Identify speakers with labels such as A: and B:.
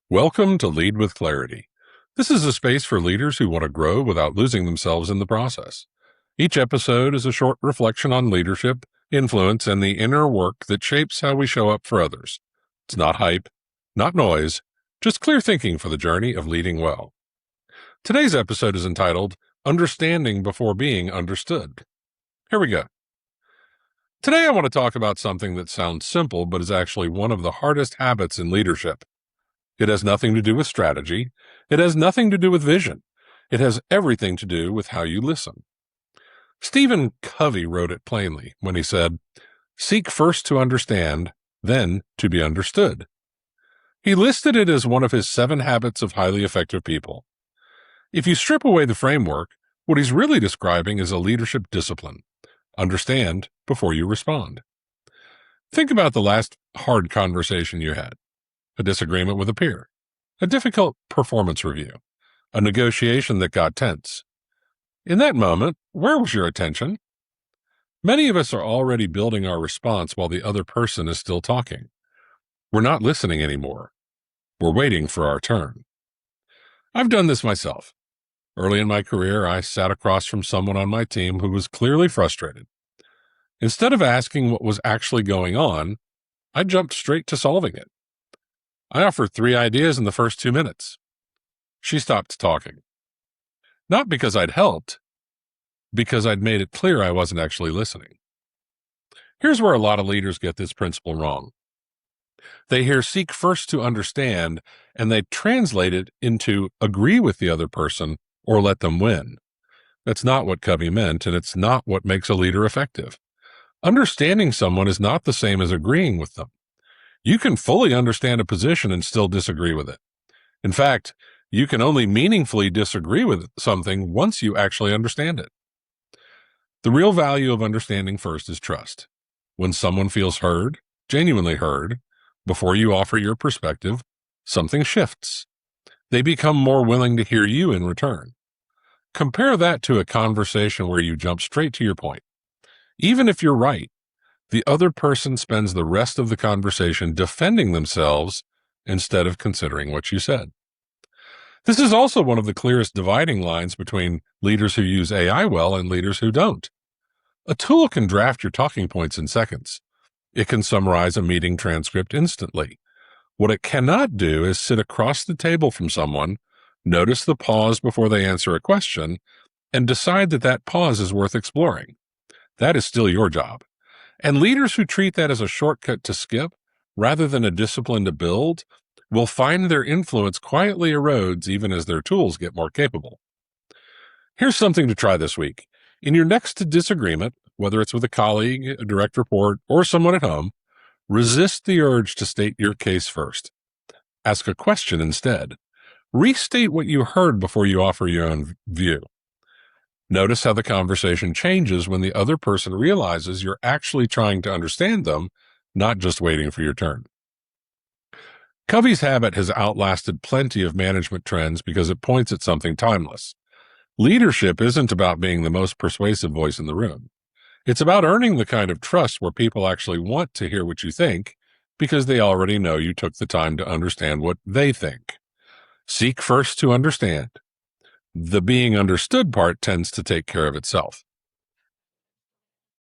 A: Welcome to Lead with Clarity. This is a space for leaders who want to grow without losing themselves in the process. Each episode is a short reflection on leadership, influence, and the inner work that shapes how we show up for others. It's not hype, not noise, just clear thinking for the journey of leading well. Today's episode is entitled Understanding Before Being Understood. Here we go. Today I want to talk about something that sounds simple but is actually one of the hardest habits in leadership. It has nothing to do with strategy. It has nothing to do with vision. It has everything to do with how you listen. Stephen Covey wrote it plainly when he said, "Seek first to understand, then to be understood." He listed it as one of his 7 habits of highly effective people. If you strip away the framework, what he's really describing is a leadership discipline. Understand before you respond. Think about the last hard conversation you had. A disagreement with a peer, a difficult performance review, a negotiation that got tense. In that moment, where was your attention? Many of us are already building our response while the other person is still talking. We're not listening anymore. We're waiting for our turn. I've done this myself. Early in my career, I sat across from someone on my team who was clearly frustrated. Instead of asking what was actually going on, I jumped straight to solving it. I offered 3 ideas in the first 2 minutes. She stopped talking. Not because I'd helped, because I'd made it clear I wasn't actually listening. Here's where a lot of leaders get this principle wrong. They hear seek first to understand, and they translate it into agree with the other person or let them win. That's not what Covey meant, and it's not what makes a leader effective. Understanding someone is not the same as agreeing with them. You can fully understand a position and still disagree with it. In fact, you can only meaningfully disagree with something once you actually understand it. The real value of understanding first is trust. When someone feels heard, genuinely heard, before you offer your perspective, something shifts. They become more willing to hear you in return. Compare that to a conversation where you jump straight to your point. Even if you're right, the other person spends the rest of the conversation defending themselves instead of considering what you said. This is also one of the clearest dividing lines between leaders who use AI well and leaders who don't. A tool can draft your talking points in seconds. It can summarize a meeting transcript instantly. What it cannot do is sit across the table from someone, notice the pause before they answer a question, and decide that that pause is worth exploring. That is still your job. And leaders who treat that as a shortcut to skip, rather than a discipline to build, will find their influence quietly erodes even as their tools get more capable. Here's something to try this week. In your next disagreement, whether it's with a colleague, a direct report, or someone at home, resist the urge to state your case first. Ask a question instead. Restate what you heard before you offer your own view. Notice how the conversation changes when the other person realizes you're actually trying to understand them, not just waiting for your turn. Covey's habit has outlasted plenty of management trends because it points at something timeless. Leadership isn't about being the most persuasive voice in the room. It's about earning the kind of trust where people actually want to hear what you think because they already know you took the time to understand what they think. Seek first to understand. The being understood part tends to take care of itself.